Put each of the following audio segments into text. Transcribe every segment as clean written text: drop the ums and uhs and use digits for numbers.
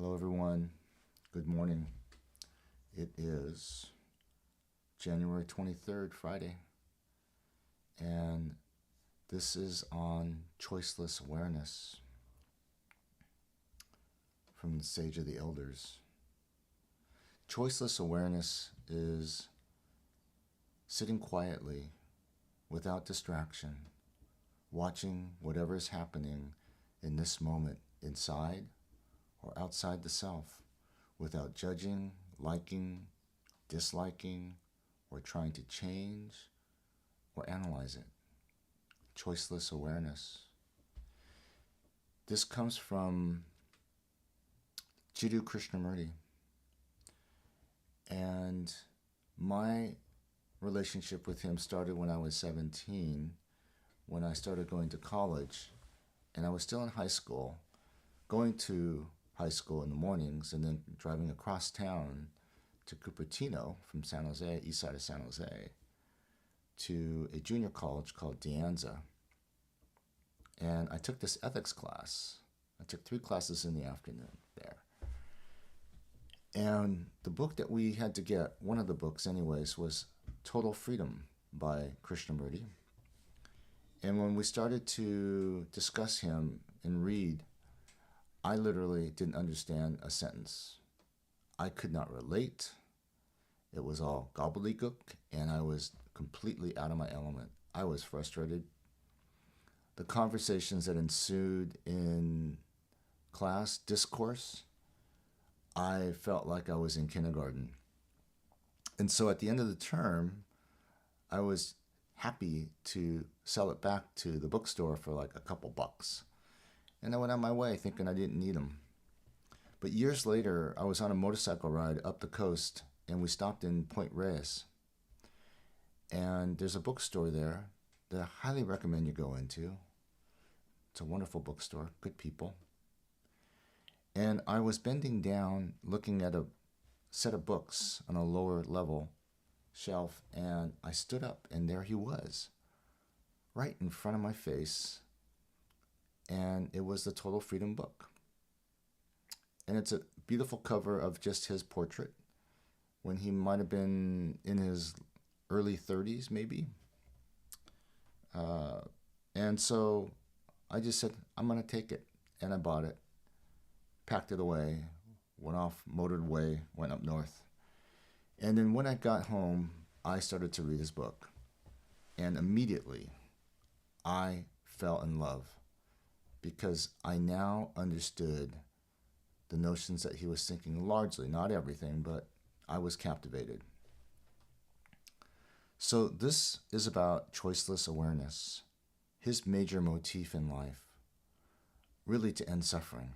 Hello, everyone. Good morning. It is January 23rd, Friday, and this is on Choiceless Awareness from the Sage of the Elders. Choiceless Awareness is sitting quietly without distraction, watching whatever is happening in this moment inside or outside the self, without judging, liking, disliking, or trying to change or analyze it. Choiceless awareness. This comes from Jiddu Krishnamurti. And my relationship with him started when I was 17, when I started going to college. And I was still in high school, going to high school in the mornings and then driving across town to Cupertino from San Jose, east side of San Jose, to a junior college called De Anza. And I took this ethics class. I took 3 classes in the afternoon there. And the book that we had to get, one of the books anyways, was Total Freedom by Krishnamurti. And when we started to discuss him and read, I literally didn't understand a sentence. I could not relate. It was all gobbledygook, and I was completely out of my element. I was frustrated. The conversations that ensued in class discourse, I felt like I was in kindergarten. And so at the end of the term, I was happy to sell it back to the bookstore for like a couple bucks. And I went on my way thinking I didn't need them. But years later, I was on a motorcycle ride up the coast, and we stopped in Point Reyes. And there's a bookstore there that I highly recommend you go into. It's a wonderful bookstore, good people. And I was bending down looking at a set of books on a lower level shelf, and I stood up, and there he was, right in front of my face. And it was the Total Freedom book. And it's a beautiful cover of just his portrait when he might have been in his early 30s, maybe. And so I just said, I'm going to take it. And I bought it, packed it away, went off, motored away, went up north. And then when I got home, I started to read his book. And immediately, I fell in love, because I now understood the notions that he was thinking, largely, not everything, but I was captivated. So this is about choiceless awareness, his major motif in life, really to end suffering.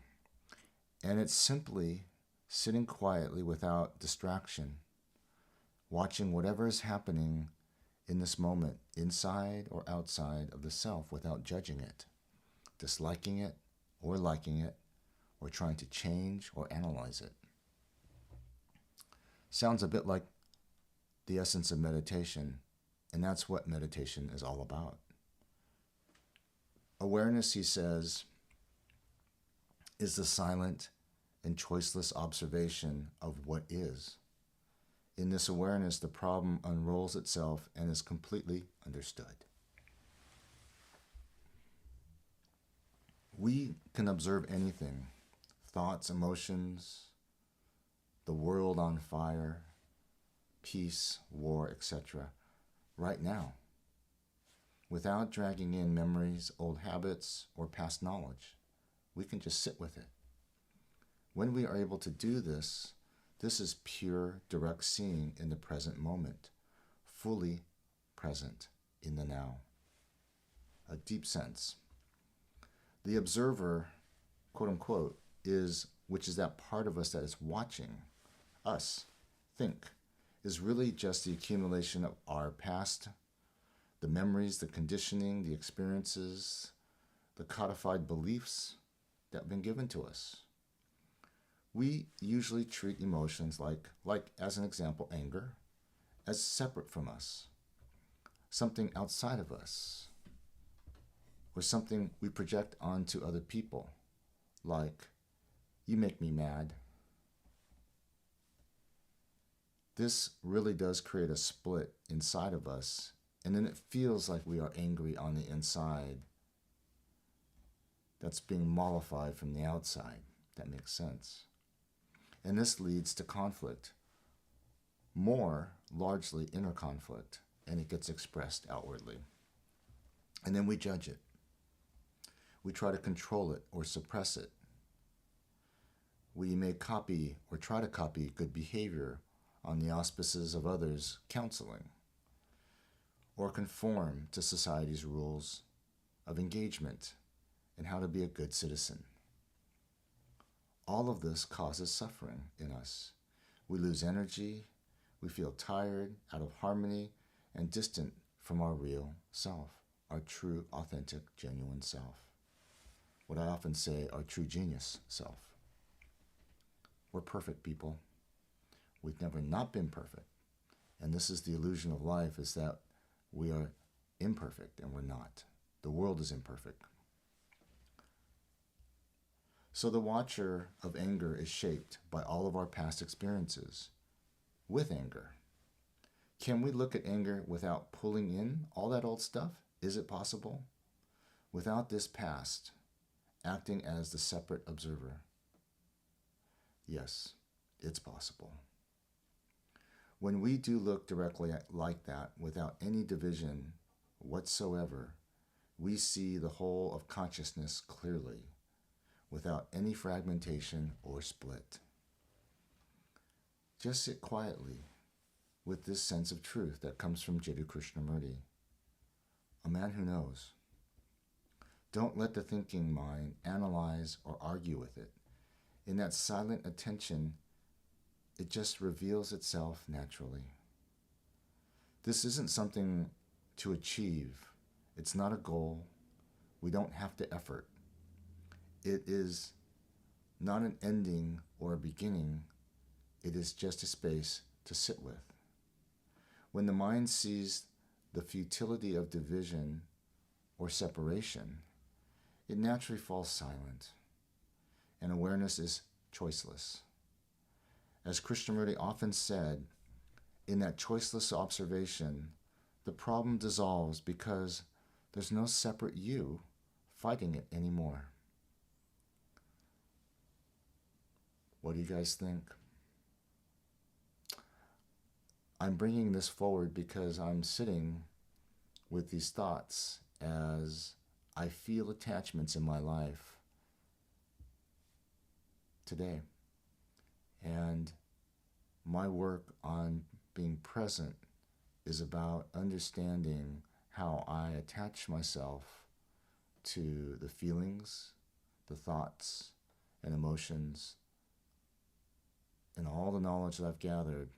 And it's simply sitting quietly without distraction, watching whatever is happening in this moment, inside or outside of the self, without judging it, disliking it or liking it, or trying to change or analyze it. Sounds a bit like the essence of meditation, and that's what meditation is all about. Awareness, he says, is the silent and choiceless observation of what is. In this awareness, the problem unrolls itself and is completely understood. We can observe anything, thoughts, emotions, the world on fire, peace, war, etc., right now, without dragging in memories, old habits, or past knowledge. We can just sit with it. When we are able to do this, this is pure, direct seeing in the present moment, fully present in the now. A deep sense. The observer, quote unquote, which is that part of us that is watching us think, is really just the accumulation of our past, the memories, the conditioning, the experiences, the codified beliefs that have been given to us. We usually treat emotions like as an example, anger, as separate from us, something outside of us, or something we project onto other people, like You make me mad. This really does create a split inside of us, and then it feels like we are angry on the inside. That's being mollified from the outside. That makes sense. And this leads to conflict. More largely inner conflict, and it gets expressed outwardly. And then we judge it. We try to control it or suppress it. We may copy or try to copy good behavior on the auspices of others' counseling, or conform to society's rules of engagement and how to be a good citizen. All of this causes suffering in us. We lose energy, we feel tired, out of harmony, and distant from our real self, our true, authentic, genuine self. What I often say, our true genius self. We're perfect people. We've never not been perfect. And this is the illusion of life, is that we are imperfect and we're not. The world is imperfect. So the watcher of anger is shaped by all of our past experiences with anger. Can we look at anger without pulling in all that old stuff? Is it possible? Without this past, acting as the separate observer? Yes, it's possible. When we do look directly like that, without any division whatsoever, we see the whole of consciousness clearly, without any fragmentation or split. Just sit quietly with this sense of truth that comes from Jiddu Krishnamurti, a man who knows. Don't let the thinking mind analyze or argue with it. In that silent attention, it just reveals itself naturally. This isn't something to achieve. It's not a goal. We don't have to effort. It is not an ending or a beginning. It is just a space to sit with. When the mind sees the futility of division or separation, it naturally falls silent, and awareness is choiceless. As Krishnamurti often said, in that choiceless observation, the problem dissolves because there's no separate you fighting it anymore. What do you guys think? I'm bringing this forward because I'm sitting with these thoughts as I feel attachments in my life today. And my work on being present is about understanding how I attach myself to the feelings, the thoughts, and emotions, and all the knowledge that I've gathered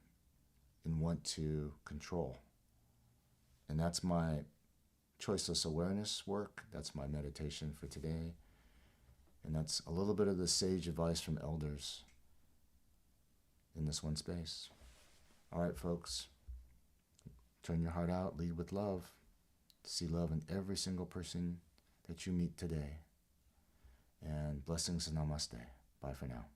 and want to control. And that's my Choiceless Awareness work. That's my meditation for today. And that's a little bit of the sage advice from elders in this one space. All right, folks. Turn your heart out, lead with love. See love in every single person that you meet today. And blessings and namaste. Bye for now.